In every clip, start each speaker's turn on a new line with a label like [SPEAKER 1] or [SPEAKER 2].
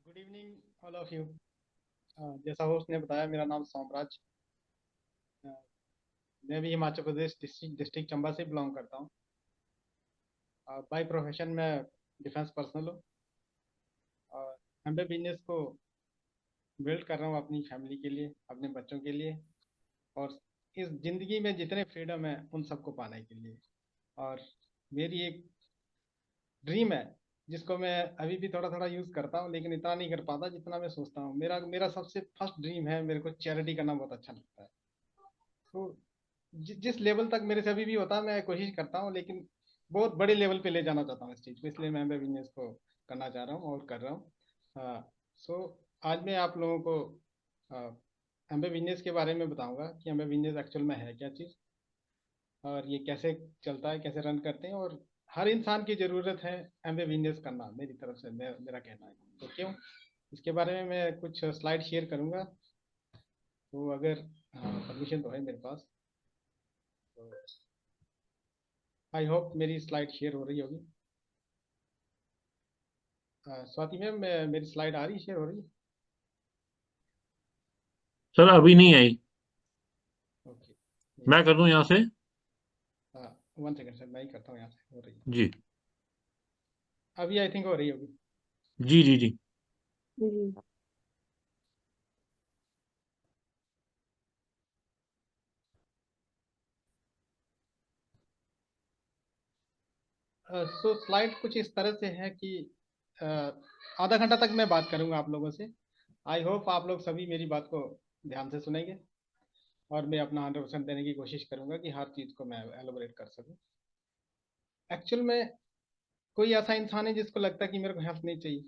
[SPEAKER 1] Good evening all of you. जैसा host ने बताया, मेरा नाम सोमराज। अ, मैं भी हिमाचल प्रदेश डिस्ट्रिक्ट चंबा से बिलोंग करता हूँ। बाय प्रोफेशन मैं डिफेंस पर्सनल हूँ और एमबे बिजनेस को बिल्ड कर रहा हूँ अपनी फैमिली के लिए, अपने बच्चों के लिए और इस ज़िंदगी में जितने फ्रीडम है उन सबको पाने के लिए। और मेरी एक ड्रीम है जिसको मैं अभी भी थोड़ा थोड़ा यूज़ करता हूँ, लेकिन इतना नहीं कर पाता जितना मैं सोचता हूँ। मेरा मेरा सबसे फर्स्ट ड्रीम है, मेरे को चैरिटी करना बहुत अच्छा लगता है। तो जिस लेवल तक मेरे से अभी भी होता है मैं कोशिश करता हूँ, लेकिन बहुत बड़े लेवल पे ले जाना चाहता हूँ इस चीज़ को, इसलिए मैं बिजनेस को करना चाह रहा हूँ और कर रहा हूँ। सो आज मैं आप लोगों को एम्बे बिजनेस के बारे में बताऊंगा कि एम्बे बिजनेस एक्चुअल में है क्या चीज़ और ये कैसे चलता है, कैसे रन करते हैं। और हर इंसान की ज़रूरत है एम्बे बिजनेस करना, मेरी तरफ से मेरा कहना है। तो क्यों, इसके बारे में मैं कुछ स्लाइड शेयर करूंगा, तो अगर परमिशन तो है मेरे पास तो आई होप मेरी स्लाइड शेयर हो रही होगी। स्वाति मैम, मेरी स्लाइड आ रही, शेयर हो रही है?
[SPEAKER 2] सर अभी नहीं आई।
[SPEAKER 1] ओके,
[SPEAKER 2] मैं कर दूं यहाँ से।
[SPEAKER 1] हाँ, 1 सेकेंड सर, मैं ही करता हूँ, यहाँ से हो रही है
[SPEAKER 2] जी
[SPEAKER 1] अभी, आई थिंक हो रही होगी।
[SPEAKER 2] जी जी जी।
[SPEAKER 3] जी।
[SPEAKER 1] सो स्लाइड कुछ इस तरह से है कि अ, आधा घंटा तक मैं बात करूंगा आप लोगों से। आई होप आप लोग सभी मेरी बात को ध्यान से सुनेंगे और मैं अपना 100% देने की कोशिश करूंगा कि हर चीज़ को मैं एलोबरेट कर सकूं। एक्चुअल में कोई ऐसा इंसान है जिसको लगता है कि मेरे को हेल्प नहीं चाहिए?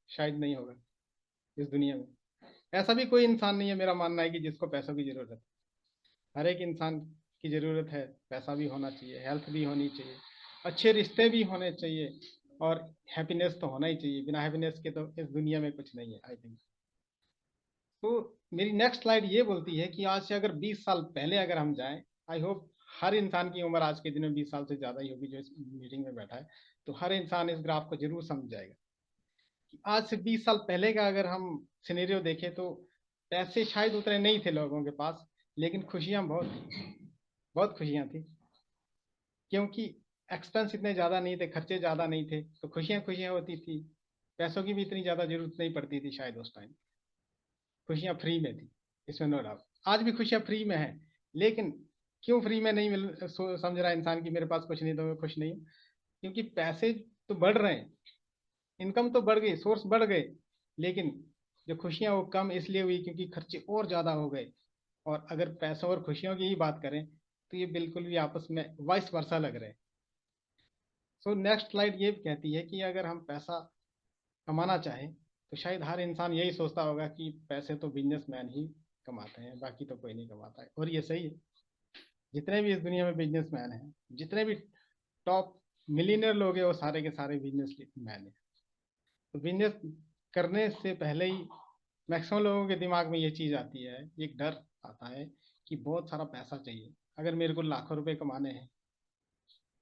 [SPEAKER 1] शायद नहीं होगा इस दुनिया में। ऐसा भी कोई इंसान नहीं है, मेरा मानना है, कि जिसको पैसों की जरूरत है। हर एक इंसान की ज़रूरत है, पैसा भी होना चाहिए, हेल्थ भी होनी चाहिए, अच्छे रिश्ते भी होने चाहिए और हैप्पीनेस तो होना ही चाहिए। बिना हैप्पीनेस के तो इस दुनिया में कुछ नहीं है, आई थिंक। तो मेरी नेक्स्ट स्लाइड ये बोलती है कि आज से अगर 20 साल पहले अगर हम जाएं, आई होप हर इंसान की उम्र आज के दिन में 20 साल से ज़्यादा ही होगी जो इस मीटिंग में बैठा है, तो हर इंसान इस ग्राफ को जरूर समझ जाएगा कि आज से 20 साल पहले का अगर हम सिनेरियो देखें तो पैसे शायद उतने नहीं थे लोगों के पास, लेकिन खुशियाँ बहुत थी, बहुत खुशियाँ थी। क्योंकि एक्सपेंस इतने ज़्यादा नहीं थे, खर्चे ज़्यादा नहीं थे, तो खुशियाँ खुशियाँ होती थी। पैसों की भी इतनी ज़्यादा जरूरत नहीं पड़ती थी शायद उस टाइम। खुशियाँ फ्री में थी, इसमें नो डाउट। आज भी खुशियाँ फ्री में है, लेकिन क्यों फ्री में नहीं समझ रहा इंसान कि मेरे पास कुछ नहीं तो मैं खुश नहीं हूँ? क्योंकि पैसे तो बढ़ रहे हैं, इनकम तो बढ़ गई, सोर्स बढ़ गए, लेकिन जो खुशियाँ वो कम इसलिए हुई क्योंकि खर्चे और ज़्यादा हो गए। और अगर पैसों और खुशियों की ही बात करें तो ये बिल्कुल भी आपस में वाइस वर्सा लग रहे हैं। सो नेक्स्ट स्लाइड ये कहती है कि अगर हम पैसा कमाना चाहें तो शायद हर इंसान यही सोचता होगा कि पैसे तो बिजनेसमैन ही कमाते हैं, बाकी तो कोई नहीं कमाता है। और ये सही है, जितने भी इस दुनिया में बिजनेसमैन हैं, जितने भी टॉप मिलीनियर लोग हैं, वो सारे के सारे बिजनेसमैन हैं। तो बिजनेस करने से पहले ही मैक्सिमम लोगों के दिमाग में ये चीज़ आती है, एक डर आता है कि बहुत सारा पैसा चाहिए। अगर मेरे को लाखों रुपए कमाने हैं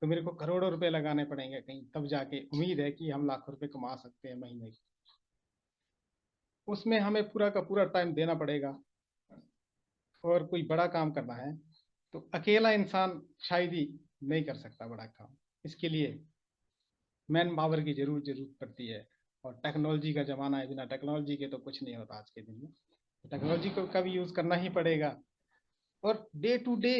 [SPEAKER 1] तो मेरे को करोड़ों रुपए लगाने पड़ेंगे कहीं, तब जाके उम्मीद है कि हम लाखों रुपए कमा सकते हैं महीने की। उसमें हमें पूरा का पूरा टाइम देना पड़ेगा और कोई बड़ा काम करना है तो अकेला इंसान शायद ही नहीं कर सकता बड़ा काम। इसके लिए मैन पावर की जरूर जरूरत पड़ती है। और टेक्नोलॉजी का ज़माना है, बिना टेक्नोलॉजी के तो कुछ नहीं होता आज के दिन में। टेक्नोलॉजी को का भी यूज़ करना ही पड़ेगा। और डे टू डे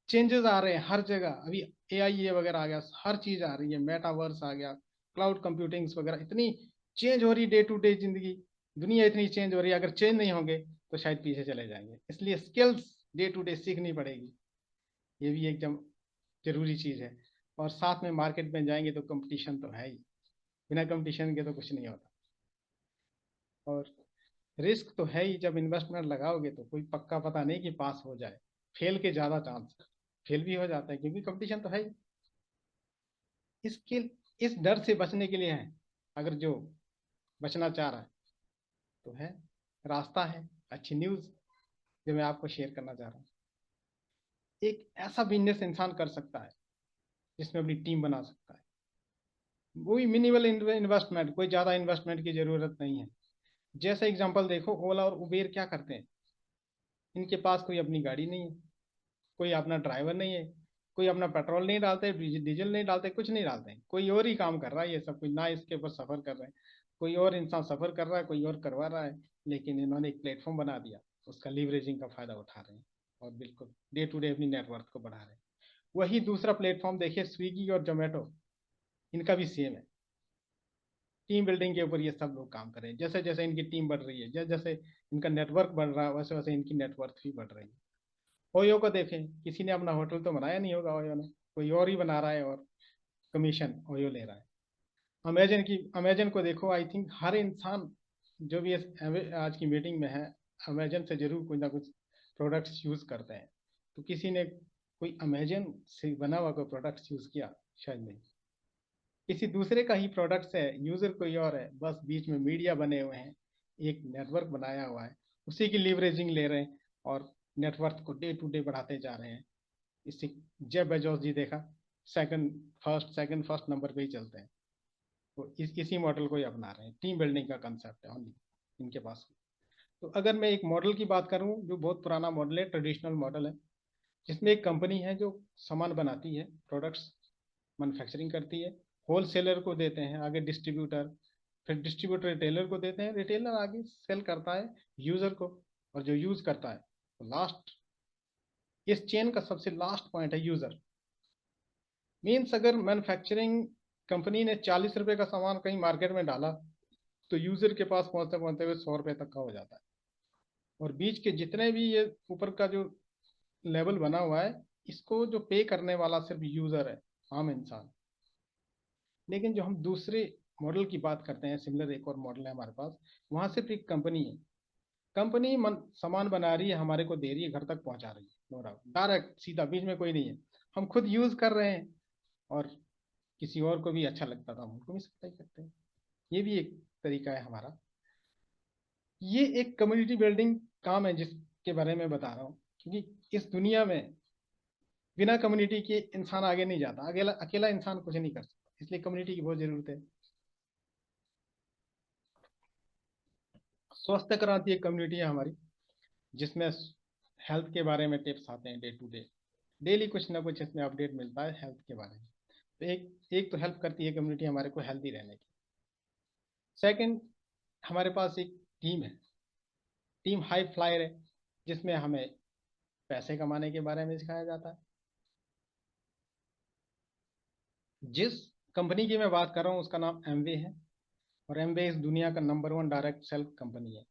[SPEAKER 1] चेंजेस आ रहे हैं हर जगह। अभी AI वगैरह आ गया, हर चीज़ आ रही है, मेटावर्स आ गया, क्लाउड कंप्यूटिंग्स वगैरह, इतनी चेंज हो रही डे टू डे जिंदगी। दुनिया इतनी चेंज हो रही है, अगर चेंज नहीं होंगे तो शायद पीछे चले जाएंगे। इसलिए स्किल्स डे टू डे सीखनी पड़ेगी, ये भी एकदम जरूरी चीज़ है। और साथ में मार्केट में जाएंगे तो कंपटीशन तो है ही, बिना कंपटीशन के तो कुछ नहीं होता। और रिस्क तो है ही, जब इन्वेस्टमेंट लगाओगे तो कोई पक्का पता नहीं कि पास हो जाए, फेल के ज़्यादा चांस, फेल भी हो जाता है क्योंकि कंपटीशन तो है ही। इसके इस डर से बचने के लिए है, अगर जो बचना चाह रहा है तो है, रास्ता है, अच्छी न्यूज़ जो मैं आपको शेयर करना चाह रहा हूँ। एक ऐसा बिजनेस इंसान कर सकता है जिसमें अपनी टीम बना सकता है। वही मिनिमल इन्वेस्टमेंट, कोई ज़्यादा इन्वेस्टमेंट की ज़रूरत नहीं है। जैसे एग्जांपल देखो, ओला और उबेर क्या करते हैं, इनके पास कोई अपनी गाड़ी नहीं है, कोई अपना ड्राइवर नहीं है, कोई अपना पेट्रोल नहीं डालते, डीजल नहीं डालते, कुछ नहीं डालते हैं, कोई और ही काम कर रहा है, ये सब कुछ ना इसके ऊपर सफर कर रहे हैं, कोई और इंसान सफर कर रहा है, कोई और करवा रहा है, लेकिन इन्होंने एक प्लेटफॉर्म बना दिया, उसका लीवरेजिंग का फायदा उठा रहे हैं और बिल्कुल डे टू डे अपनी नेटवर्क को बढ़ा रहे हैं। वही दूसरा प्लेटफॉर्म देखिए, स्विगी और जोमेटो, इनका भी सेम है। टीम बिल्डिंग के ऊपर ये सब लोग काम कर रहे हैं, जैसे जैसे इनकी टीम बढ़ रही है, जैसे जैसे इनका नेटवर्क बढ़ रहा है, वैसे वैसे इनकी नेटवर्क भी बढ़ रही है। ओयो को देखें, किसी ने अपना होटल तो बनाया नहीं होगा, ओयो ने कोई और ही बना रहा है और कमीशन ओयो ले रहा है। अमेजन को देखो, आई थिंक हर इंसान जो भी आज की मीटिंग में है, अमेजन से जरूर कुछ ना कुछ प्रोडक्ट्स यूज करते हैं। तो किसी ने कोई अमेजन से बना हुआ कोई प्रोडक्ट्स यूज किया? शायद नहीं। किसी दूसरे का ही प्रोडक्ट्स है, यूजर कोई और है, बस बीच में मीडिया बने हुए हैं, एक नेटवर्क बनाया हुआ है, उसी की लीवरेजिंग ले रहे हैं और नेटवर्क को डे टू डे बढ़ाते जा रहे हैं। इसी जेफ बेजोस जी देखा, सेकंड फर्स्ट नंबर पे ही चलते हैं। तो इसी मॉडल को ही अपना रहे हैं, टीम बिल्डिंग का कंसेप्ट है ओनली इनके पास। तो अगर मैं एक मॉडल की बात करूं जो बहुत पुराना मॉडल है, ट्रेडिशनल मॉडल है, जिसमें एक कंपनी है जो सामान बनाती है, प्रोडक्ट्स मैन्युफैक्चरिंग करती है, होलसेलर को देते हैं, आगे डिस्ट्रीब्यूटर, फिर डिस्ट्रीब्यूटर रिटेलर को देते हैं, रिटेलर आगे सेल करता है यूजर को, और जो यूज करता है तो लास्ट, इस चेन का सबसे लास्ट पॉइंट है यूजर। मीन्स अगर मैन्युफैक्चरिंग कंपनी ने 40 रुपए का सामान कहीं मार्केट में डाला, तो यूजर के पास पहुंचते पहुंचते हुए 100 रुपए तक का हो जाता है। और बीच के जितने भी ये ऊपर का जो लेवल बना हुआ है, इसको जो पे करने वाला सिर्फ यूजर है, आम इंसान। लेकिन जो हम दूसरे मॉडल की बात करते हैं, सिमिलर एक और मॉडल है हमारे पास, वहां सिर्फ एक कंपनी है, कंपनी सामान बना रही है, हमारे को दे रही है, घर तक पहुंचा रही है, नो डाउट, डायरेक्ट सीधा, बीच में कोई नहीं है। हम खुद यूज कर रहे हैं और किसी और को भी अच्छा लगता था हम उनको भी सप्लाई करते हैं। ये भी एक तरीका है हमारा। ये एक कम्युनिटी बिल्डिंग काम है जिसके बारे में बता रहा हूँ, क्योंकि इस दुनिया में बिना कम्युनिटी के इंसान आगे नहीं जाता, अकेला अकेला इंसान कुछ नहीं कर सकता, इसलिए कम्युनिटी की बहुत जरूरत है। स्वास्थ्य क्रांति एक कम्युनिटी है हमारी, जिसमें हेल्थ के बारे में टिप्स आते हैं डे टू डे, डेली कुछ ना कुछ इसमें अपडेट मिलता है हेल्थ के बारे में। तो एक एक तो हेल्प करती है कम्युनिटी हमारे को हेल्थी रहने की। सेकंड, हमारे पास एक टीम है, टीम हाई फ्लायर है, जिसमें हमें पैसे कमाने के बारे में सिखाया जाता है। जिस कंपनी की मैं बात कर रहा हूँ उसका नाम एमवे है, और एमवे इस दुनिया का नंबर 1 डायरेक्ट सेल कंपनी है।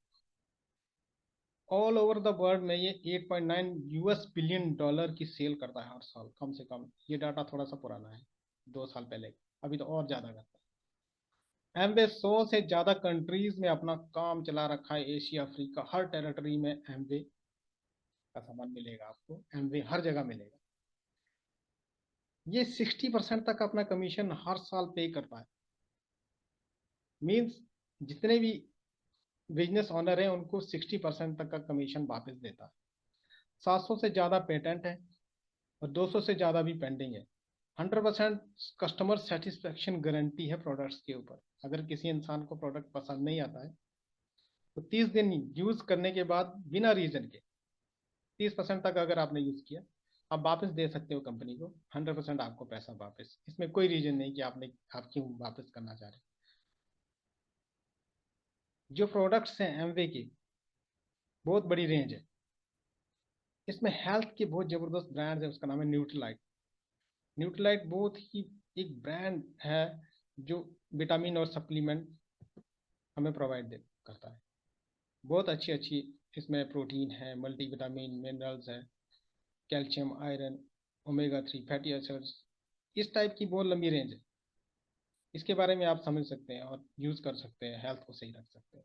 [SPEAKER 1] ऑल ओवर द वर्ल्ड में ये 8.9 यूएस बिलियन डॉलर की सेल करता है हर साल, कम से कम। ये डाटा थोड़ा सा पुराना है, 2 साल पहले, अभी तो और ज्यादा करता है। एमवे 100 से ज्यादा कंट्रीज में अपना काम चला रखा है, एशिया अफ्रीका हर टेरिटरी में एमवे का सामान मिलेगा आपको, एमवे हर जगह मिलेगा। ये 60% तक अपना कमीशन हर साल पे करता है। मीन्स जितने भी बिजनेस ऑनर है उनको 60% तक का कमीशन वापस देता है। 700 से ज़्यादा पेटेंट है और 200 से ज़्यादा भी पेंडिंग है। 100% कस्टमर सेटिस्फेक्शन गारंटी है प्रोडक्ट्स के ऊपर। अगर किसी इंसान को प्रोडक्ट पसंद नहीं आता है, तो 30 दिन यूज़ करने के बाद बिना रीज़न के, 30% तक अगर आपने यूज़ किया, आप वापस दे सकते हो कंपनी को, 100% आपको पैसा वापस, इसमें कोई रीज़न नहीं कि आप क्यों वापस करना चाह रहे हैं। जो प्रोडक्ट्स हैं एमवे की, बहुत बड़ी रेंज है। इसमें हेल्थ के बहुत जबरदस्त ब्रांड है, उसका नाम है न्यूट्रीलाइट। न्यूट्रीलाइट बहुत ही एक ब्रांड है जो विटामिन और सप्लीमेंट हमें प्रोवाइड करता है। बहुत अच्छी अच्छी इसमें प्रोटीन है, मल्टीविटामिन, मिनरल्स है, calcium, iron, omega 3 fatty acids, इस टाइप की बहुत लंबी रेंज है। इसके बारे में आप समझ सकते हैं और यूज़ कर सकते हैं, हेल्थ को सही रख सकते हैं।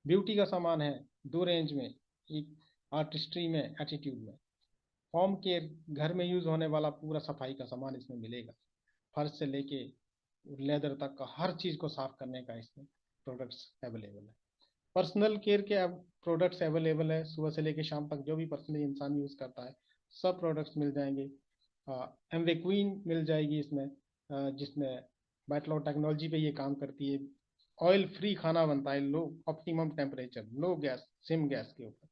[SPEAKER 1] ब्यूटी का सामान है 2 रेंज में, एक आर्टिस्ट्री में, एटीट्यूड में। होम केयर, घर में यूज होने वाला पूरा सफाई का सामान इसमें मिलेगा, फर्श से लेके लेदर तक का हर चीज को साफ करने का इसमें प्रोडक्ट्स अवेलेबल है। पर्सनल केयर के अब प्रोडक्ट्स अवेलेबल है, सुबह से लेके शाम तक जो भी पर्सनली इंसान यूज करता है सब प्रोडक्ट्स मिल जाएंगे। एमवे क्वीन मिल जाएगी इसमें, जिसमें बैटल टेक्नोलॉजी पे ये काम करती है, ऑयल फ्री खाना बनता है, लो ऑप्टिमम टेम्परेचर, लो गैस, सिम गैस के ऊपर।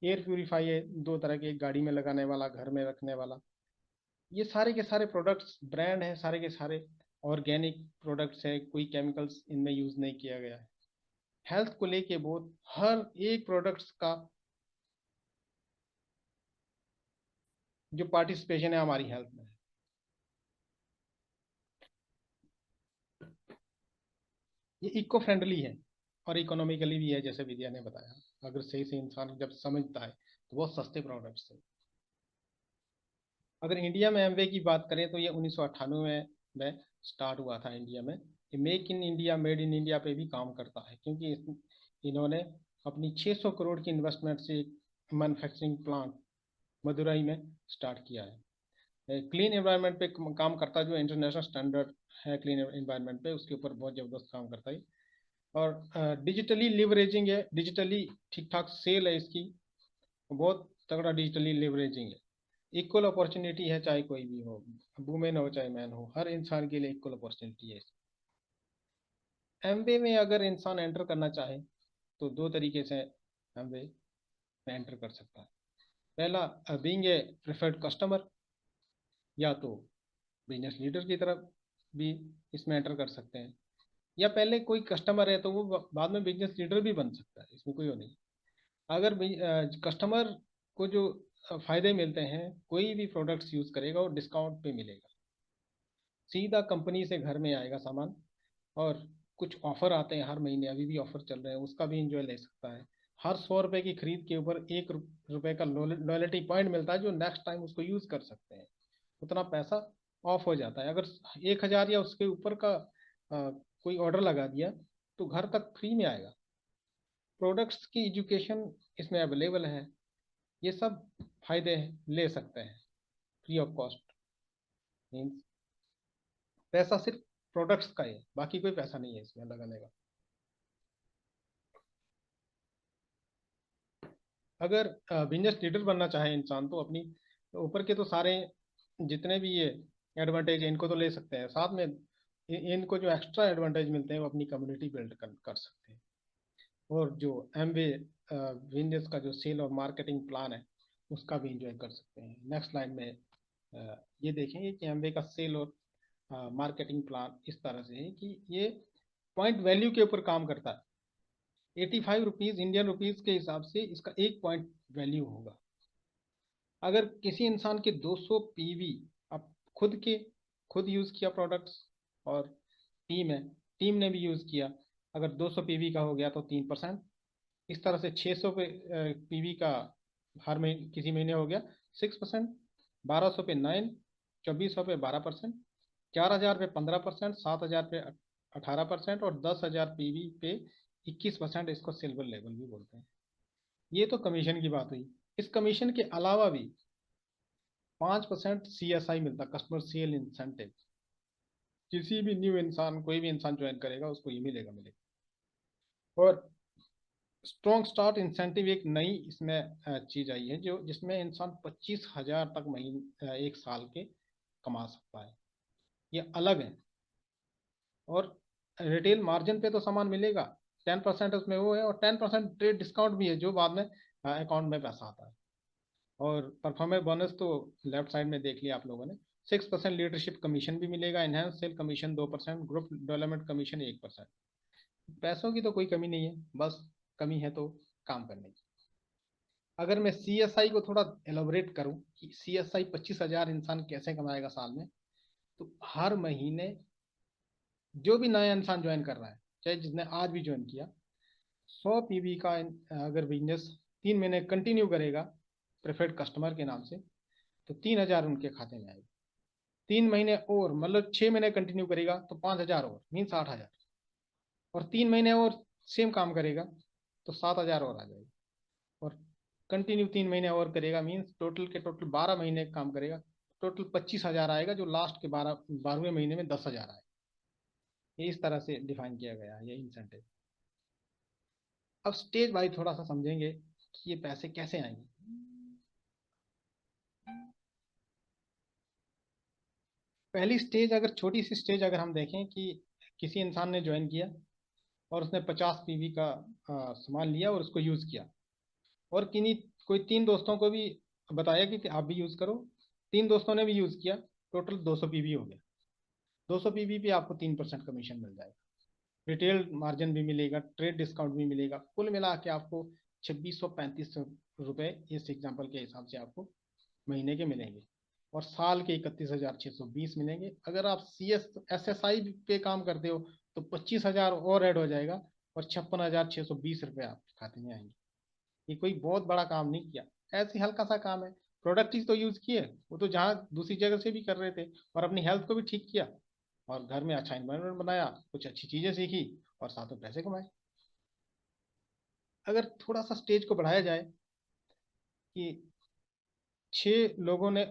[SPEAKER 1] एयर प्यूरिफाई है, 2 तरह के, एक गाड़ी में लगाने वाला, घर में रखने वाला। ये सारे के सारे प्रोडक्ट्स ब्रांड हैं, सारे के सारे ऑर्गेनिक प्रोडक्ट्स है, कोई केमिकल्स इनमें यूज नहीं किया गया है। हेल्थ को लेके बहुत, हर एक प्रोडक्ट्स का जो पार्टिसिपेशन है हमारी हेल्थ में। ये इको फ्रेंडली है और इकोनॉमिकली भी है, जैसे विद्या ने बताया। अगर सही से इंसान जब समझता है तो बहुत सस्ते प्रोडक्ट्स है। अगर इंडिया में एमवे की बात करें तो ये 1998 में स्टार्ट हुआ था इंडिया में। ये make in India, made in India पे भी काम करता है, क्योंकि इन्होंने अपनी 600 करोड़ की इन्वेस्टमेंट से एक मैन्युफैक्चरिंग प्लांट मदुरई में स्टार्ट किया है। क्लीन एनवायरनमेंट पे काम करता है, जो इंटरनेशनल स्टैंडर्ड है क्लीन एनवायरनमेंट पे, उसके ऊपर बहुत ज़बरदस्त काम करता है। और डिजिटली लिवरेजिंग है, डिजिटली ठीक ठाक सेल है इसकी, बहुत तगड़ा डिजिटली लिवरेजिंग है। इक्वल अपॉर्चुनिटी है, चाहे कोई भी हो, वुमेन हो चाहे मैन हो, हर इंसान के लिए इक्वल अपॉर्चुनिटी है। एमवे में अगर इंसान एंटर करना चाहे तो 2 तरीके से एमवे में एंटर कर सकता है। पहला, बीइंग ए प्रेफर्ड कस्टमर, या तो बिजनेस लीडर की तरफ भी इसमें एंटर कर सकते हैं, या पहले कोई कस्टमर है तो वो बाद में बिजनेस लीडर भी बन सकता है, इसमें कोई वो नहीं। अगर कस्टमर को जो फायदे मिलते हैं, कोई भी प्रोडक्ट्स यूज करेगा और डिस्काउंट पे मिलेगा, सीधा कंपनी से घर में आएगा सामान। और कुछ ऑफर आते हैं हर महीने, अभी भी ऑफर चल रहे हैं, उसका भी इंजॉय ले सकता है। हर 100 रुपए की खरीद के ऊपर 1 रुपए का लॉयल्टी पॉइंट मिलता है, जो नेक्स्ट टाइम उसको यूज कर सकते हैं। उतना पैसा ऑफ हो जाता है। अगर 1,000 या उसके ऊपर का कोई ऑर्डर लगा दिया तो घर तक फ्री में आएगा। प्रोडक्ट्स की एजुकेशन इसमें अवेलेबल है। ये सब फायदे ले सकते हैं फ्री ऑफ कॉस्ट। मीन्स पैसा सिर्फ प्रोडक्ट्स का है, बाकी कोई पैसा नहीं है इसमें लगाने का। अगर बिजनेस लीडर बनना चाहे इंसान तो अपनी ऊपर के तो सारे जितने भी ये एडवांटेज है इनको तो ले सकते हैं, साथ में इनको जो एक्स्ट्रा एडवांटेज मिलते हैं वो अपनी कम्युनिटी बिल्ड कर सकते हैं। और जो एमवे बिजनेस का जो सेल और मार्केटिंग प्लान है उसका भी इंजॉय कर सकते हैं। नेक्स्ट लाइन में ये देखेंगे कि एमवे का सेल और मार्केटिंग प्लान इस तरह से है कि ये पॉइंट वैल्यू के ऊपर काम करता है। 85 रुपीज़ इंडियन रुपीज़ के हिसाब से इसका 1 पॉइंट वैल्यू होगा। अगर किसी इंसान के 200 पीवी, अब खुद यूज़ किया प्रोडक्ट्स, और टीम ने भी यूज़ किया, अगर 200 पीवी का हो गया तो 3%। इस तरह से 600 पे पीवी का हर महीने किसी महीने हो गया 6%, 1200 पे 9, 2400 पे 12%, 4,000 पे 15%, 7,000 पे 18%, और 10,000 पीवी पे 21%। इसको सिल्वर लेवल भी बोलते हैं। ये तो कमीशन की बात हुई। इस कमीशन के अलावा भी 5% CSI मिलता, कस्टमर सेल इंसेंटिव। किसी भी न्यू इंसान, कोई भी इंसान ज्वाइन करेगा उसको ये मिलेगा। और स्ट्रॉन्ग स्टार्ट इंसेंटिव एक नई इसमें चीज आई है, जो जिसमें इंसान 25,000 तक महीने 1 साल के कमा सकता है। ये अलग है। और रिटेल मार्जिन पे तो सामान मिलेगा, 10% उसमें वो है, और 10% ट्रेड डिस्काउंट भी है जो बाद में अकाउंट में पैसा आता है। और परफॉर्मेंस बोनस तो लेफ्ट साइड में देख लिया आप लोगों ने। 6% लीडरशिप कमीशन भी मिलेगा, enhance sale commission 2%, group development commission 1%। पैसों की तो कोई कमी नहीं है, बस कमी है तो काम करने की। अगर मैं CSI को थोड़ा एलोबरेट करूं कि CSI 25,000 इंसान कैसे कमाएगा साल में, तो हर महीने जो भी नया इंसान ज्वाइन कर रहा है, चाहे जिसने आज भी ज्वाइन किया, 100 पीवी का अगर बिजनेस 3 महीने कंटिन्यू करेगा प्रेफर्ड कस्टमर के नाम से, तो 3,000 उनके खाते में आएगा। 3 महीने और, मतलब 6 महीने कंटिन्यू करेगा तो 5,000 और, मीन 60,000। और 3 महीने और सेम काम करेगा तो 7,000 और आ जाएगा। और कंटिन्यू 3 महीने और करेगा, मीन्स टोटल के टोटल 12 महीने काम करेगा, टोटल 25,000 आएगा, जो लास्ट के 12वें महीने में 10,000 आएगा। ये इस तरह से डिफाइन किया गया है ये इंसेंटिव। अब स्टेज वाइज थोड़ा सा समझेंगे कि ये पैसे कैसे आएंगे। पहली स्टेज, अगर छोटी सी स्टेज अगर हम देखें कि किसी इंसान ने ज्वाइन किया, और उसने 50 पीवी का सामान लिया और उसको यूज़ किया, और किन्हीं कोई 3 दोस्तों को भी बताया कि आप भी यूज़ करो, 3 दोस्तों ने भी यूज़ किया, टोटल 200 पीवी हो गया। 200 पीवी पे आपको 3% कमीशन मिल जाएगा, रिटेल मार्जिन भी मिलेगा, ट्रेड डिस्काउंट भी मिलेगा, कुल मिला के आपको 2635 रुपये इस एग्जाम्पल के हिसाब से आपको महीने के मिलेंगे, और साल के 31,620 मिलेंगे। अगर आप SSI पे काम करते हो तो 25,000 और ऐड हो जाएगा, और 56,620 रुपये आपके खाते में आएंगे। ये कोई बहुत बड़ा काम नहीं किया, ऐसे हल्का सा काम है। प्रोडक्ट ही तो यूज किए, वो तो जहाँ दूसरी जगह से भी कर रहे थे, और अपनी हेल्थ को भी ठीक किया, और घर में अच्छा इन्वायरमेंट बनाया, कुछ अच्छी चीजें सीखी, और साथ में पैसे कमाए। अगर थोड़ा सा स्टेज को बढ़ाया जाए कि 6 लोगों ने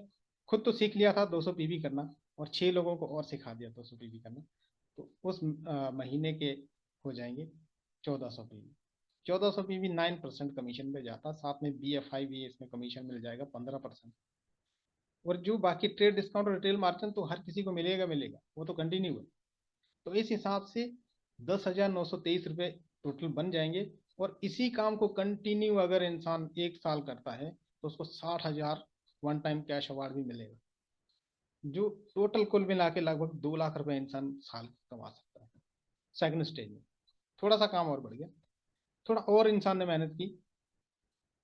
[SPEAKER 1] खुद तो सीख लिया था 200 पीवी करना, और 6 लोगों को और सिखा दिया 200 पीवी करना, तो उस महीने के हो जाएंगे 1400 पीवी। 1400 पीवी 9% कमीशन पे जाता, साथ में BFI भी इसमें कमीशन मिल जाएगा 15%। और जो बाकी ट्रेड डिस्काउंट और रिटेल मार्जिन तो हर किसी को मिलेगा मिलेगा, वो तो कंटिन्यू है। तो इस हिसाब से 10,923 रुपये टोटल बन जाएंगे, और इसी काम को कंटिन्यू अगर इंसान 1 साल करता है तो उसको 60,000 वन टाइम कैश अवार्ड भी मिलेगा, जो टोटल कुल मिला के लगभग 2 लाख रुपए इंसान साल कमा सकता है। सेकंड स्टेज में थोड़ा सा काम और बढ़ गया, थोड़ा और इंसान ने मेहनत की,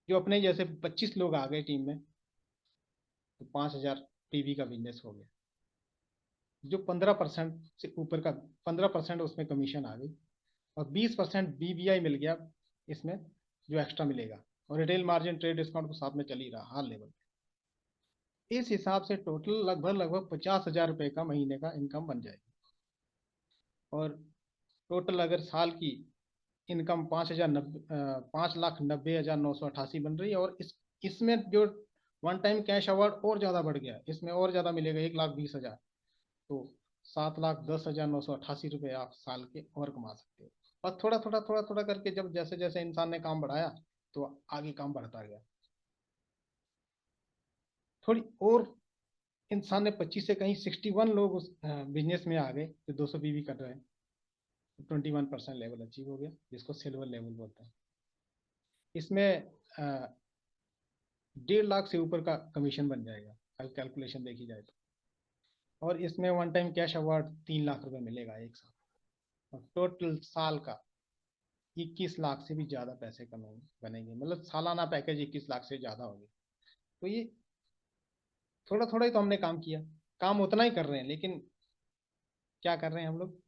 [SPEAKER 1] जो अपने जैसे 25 लोग आ गए टीम में, तो 5,000 पीवी का बिजनेस हो गया, जो 15% से ऊपर का 15% उसमें कमीशन आ गई, और 20% BBI मिल गया इसमें, जो एक्स्ट्रा मिलेगा, और रिटेल मार्जिन ट्रेड डिस्काउंट तो साथ में चल ही रहा हर लेवल पे। इस हिसाब से टोटल लगभग लगभग 50,000 रुपये का महीने का इनकम बन जाएगी। और टोटल अगर साल की इनकम 5,90,988 बन रही है, और इसमें जो वन टाइम कैश अवार्ड और ज़्यादा बढ़ गया, इसमें और ज़्यादा मिलेगा 1,20,000, तो 7,10,988 रुपये आप साल के और कमा सकते हो। और थोड़ा थोड़ा थोड़ा थोड़ा करके जब जैसे जैसे इंसान ने काम बढ़ाया, तो आगे काम बढ़ता गया। थोड़ी और इंसान ने 25 से कहीं 61 लोग उस बिजनेस में आ गए जो 200 पीवी कर रहे हैं, 21% लेवल अचीव हो गया, जिसको सिल्वर लेवल बोलते हैं। इसमें 1.5 लाख से ऊपर का कमीशन बन जाएगा अगर कैलकुलेशन देखी जाए तो, और इसमें one time cash award 3 lakh रुपए मिलेगा 1 साल, और टोटल साल का 21 लाख से भी ज़्यादा पैसे कमाएंगे बनेंगे, मतलब सालाना पैकेज 21 लाख से ज़्यादा हो गया। तो ये थोड़ा थोड़ा ही तो हमने काम किया, काम उतना ही कर रहे हैं, लेकिन क्या कर रहे हैं हम लोग,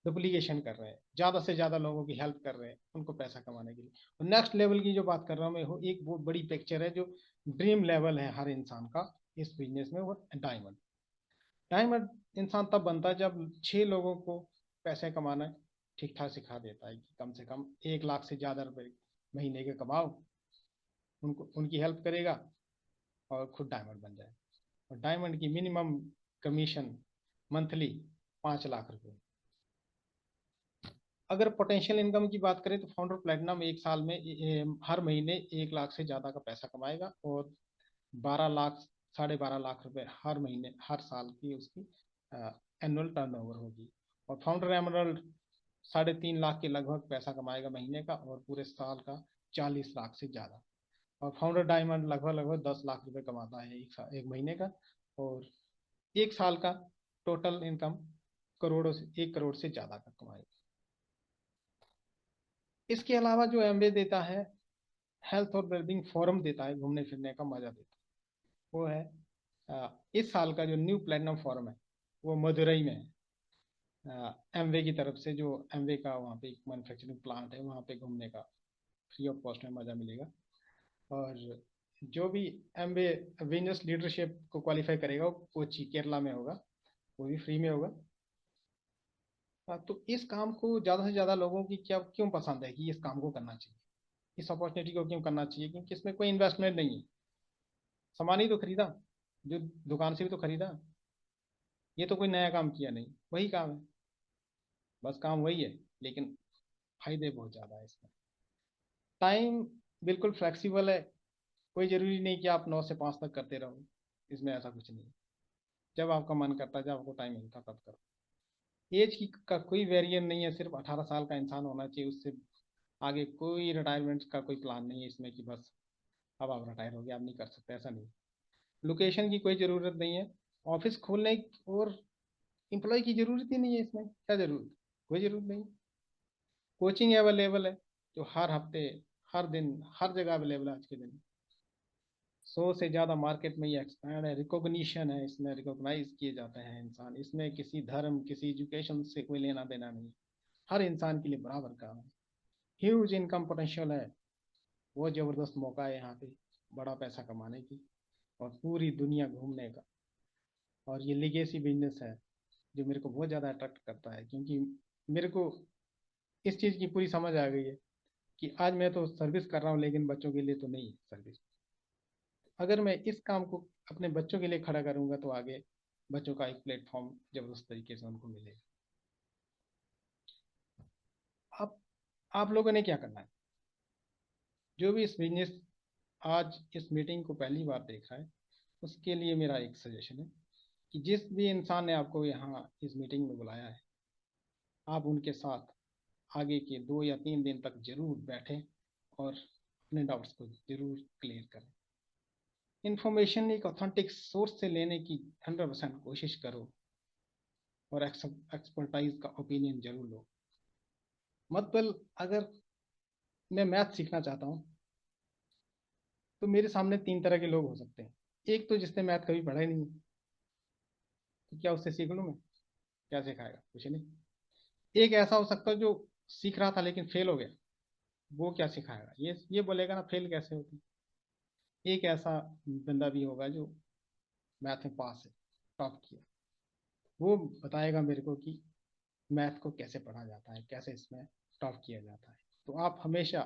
[SPEAKER 1] डुप्लीकेशन कर रहे हैं, ज़्यादा से ज़्यादा लोगों की हेल्प कर रहे हैं उनको पैसा कमाने के लिए। और नेक्स्ट लेवल की जो बात कर रहा हूँ मैं, एक बहुत बड़ी पिक्चर है, जो ड्रीम लेवल है हर इंसान का इस बिजनेस में, वो डायमंड। डायमंड इंसान तब बनता है जब 6 लोगों को पैसे कमाना ठीक ठाक सिखा देता है, कि कम से कम 1 लाख से ज़्यादा रुपए महीने के कमाओ, उनको उनकी हेल्प करेगा, और खुद डायमंड बन जाए। और डायमंड की मिनिमम कमीशन मंथली 5 लाख रुपए। अगर पोटेंशियल इनकम की बात करें तो फाउंडर प्लेटिनम 1 साल में हर महीने 1 लाख से ज़्यादा का पैसा कमाएगा, और 12 लाख 12.5 लाख रुपए हर महीने हर साल की उसकी एनुअल टर्नओवर होगी। और फाउंडर एमरल्ड 3.5 लाख के लगभग पैसा कमाएगा महीने का, और पूरे साल का 40 लाख से ज़्यादा। और फाउंडर डायमंड लगभग लगभग 10 लाख रुपए कमाता है एक महीने का, और 1 साल का टोटल इनकम करोड़ों से 1 करोड़ से ज़्यादा का कमाएगा। इसके अलावा जो एमवे देता है, हेल्थ और वेलबींग फोरम देता है, घूमने फिरने का मजा देता है, वो है इस साल का जो न्यू प्लेटिनम फोरम है, वो मदुरई में है। एमवे की तरफ से, जो एमवे का वहाँ पे एक मैन्युफैक्चरिंग प्लांट है, वहाँ पे घूमने का फ्री ऑफ कॉस्ट में मजा मिलेगा। और जो भी एमवे बिजनेस लीडरशिप को क्वालिफाई करेगा, वो कोची केरला में होगा, वो भी फ्री में होगा। तो इस काम को ज़्यादा से ज़्यादा लोगों की क्या क्यों पसंद है कि इस काम को करना चाहिए, इस अपॉर्चुनिटी को क्यों करना चाहिए, क्योंकि इसमें कोई इन्वेस्टमेंट नहीं है, सामान ही तो खरीदा, जो दुकान से भी तो खरीदा, ये तो कोई नया काम किया नहीं, वही काम है, बस काम वही है, लेकिन फायदे बहुत ज़्यादा है इसमें। टाइम बिल्कुल फ्लेक्सिबल है, कोई ज़रूरी नहीं कि आप 9 से 5 तक करते रहो, इसमें ऐसा कुछ नहीं है। जब आपका मन करता है, जब आपको टाइम मिलता है, तब करो। एज की का कोई वेरिएंट नहीं है, सिर्फ 18 साल का इंसान होना चाहिए, उससे आगे कोई रिटायरमेंट का कोई प्लान नहीं है इसमें कि बस अब आप रिटायर हो गए, आप नहीं कर सकते, ऐसा नहीं। लोकेशन की कोई ज़रूरत नहीं है, ऑफिस खोलने और एम्प्लॉय की ज़रूरत ही नहीं है इसमें, क्या ज़रूरत, कोई ज़रूरत नहीं। कोचिंग अवेलेबल है जो हर हफ्ते, हर दिन, हर जगह अवेलेबल है आज के दिन। 100 से ज़्यादा मार्केट में ये एक्सपैंड है, रिकॉग्निशन है, इसमें रिकॉग्नाइज किए जाते हैं इंसान, इसमें किसी धर्म किसी एजुकेशन से कोई लेना देना नहीं, हर इंसान के लिए बराबर काम है। ह्यूज इनकम पोटेंशियल है, बहुत ज़बरदस्त मौका है यहाँ पे बड़ा पैसा कमाने की और पूरी दुनिया घूमने का। और ये लिगेसी बिजनेस है जो मेरे को बहुत ज़्यादा अट्रैक्ट करता है, क्योंकि मेरे को इस चीज़ की पूरी समझ आ गई है कि आज मैं तो सर्विस कर रहा हूँ लेकिन बच्चों के लिए तो नहीं सर्विस। अगर मैं इस काम को अपने बच्चों के लिए खड़ा करूंगा तो आगे बच्चों का एक प्लेटफॉर्म जबरदस्त तरीके से उनको मिलेगा। अब आप लोगों ने क्या करना है, जो भी इस बिजनेस आज इस मीटिंग को पहली बार देख रहा है, उसके लिए मेरा एक सजेशन है कि जिस भी इंसान ने आपको यहाँ इस मीटिंग में बुलाया है, आप उनके साथ आगे के 2 या 3 दिन तक जरूर बैठें और अपने डाउट्स को जरूर क्लियर करें। इंफॉर्मेशन एक ऑथेंटिक सोर्स से लेने की 100% कोशिश करो और एक्सपर्टाइज का ओपिनियन जरूर लो। मतलब अगर मैं मैथ सीखना चाहता हूँ तो मेरे सामने 3 तरह के लोग हो सकते हैं। एक तो जिसने मैथ कभी पढ़ा ही नहीं, तो क्या उससे सीख लूँ मैं, क्या सिखाएगा, कुछ नहीं। एक ऐसा हो सकता है जो सीख रहा था लेकिन फेल हो गया, वो क्या सिखाएगा, ये बोलेगा ना फेल कैसे होती। एक ऐसा बंदा भी होगा जो मैथ में पास है, टॉप किया, वो बताएगा मेरे को कि मैथ को कैसे पढ़ा जाता है, कैसे इसमें टॉप किया जाता है। तो आप हमेशा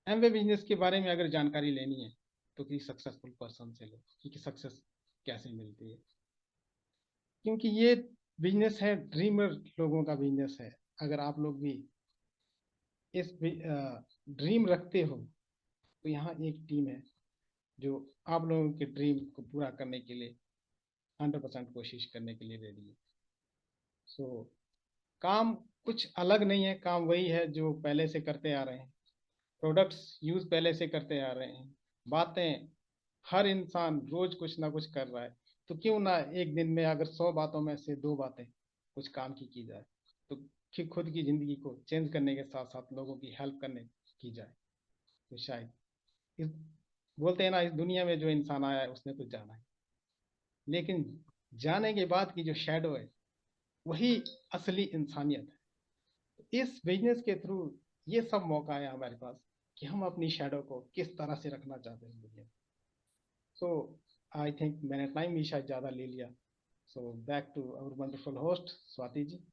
[SPEAKER 1] एमवे बिजनेस के बारे में अगर जानकारी लेनी है तो किसी सक्सेसफुल पर्सन से लो कि सक्सेस कैसे मिलती है, क्योंकि ये बिजनेस है ड्रीमर लोगों का बिजनेस है। अगर आप लोग भी इस ड्रीम रखते हो तो यहाँ एक टीम है जो आप लोगों के ड्रीम को पूरा करने के लिए 100% कोशिश करने के लिए रेडी है। सो काम कुछ अलग नहीं है, काम वही है जो पहले से करते आ रहे हैं, प्रोडक्ट्स यूज पहले से करते आ रहे हैं, बातें हर इंसान रोज कुछ ना कुछ कर रहा है। तो क्यों ना एक दिन में अगर 100 बातों में से 2 बातें कुछ काम की जाए, तो खुद की जिंदगी को चेंज करने के साथ साथ लोगों की हेल्प करने की जाए, तो शायद इस, बोलते हैं ना, इस दुनिया में जो इंसान आया है उसने कुछ जाना है, लेकिन जाने के बाद की जो शैडो है वही असली इंसानियत है। इस बिजनेस के थ्रू ये सब मौका है हमारे पास कि हम अपनी शैडो को किस तरह से रखना चाहते हैं दुनिया में। सो आई थिंक मैंने टाइम भी शायद ज़्यादा ले लिया। So back to our wonderful host Swati ji.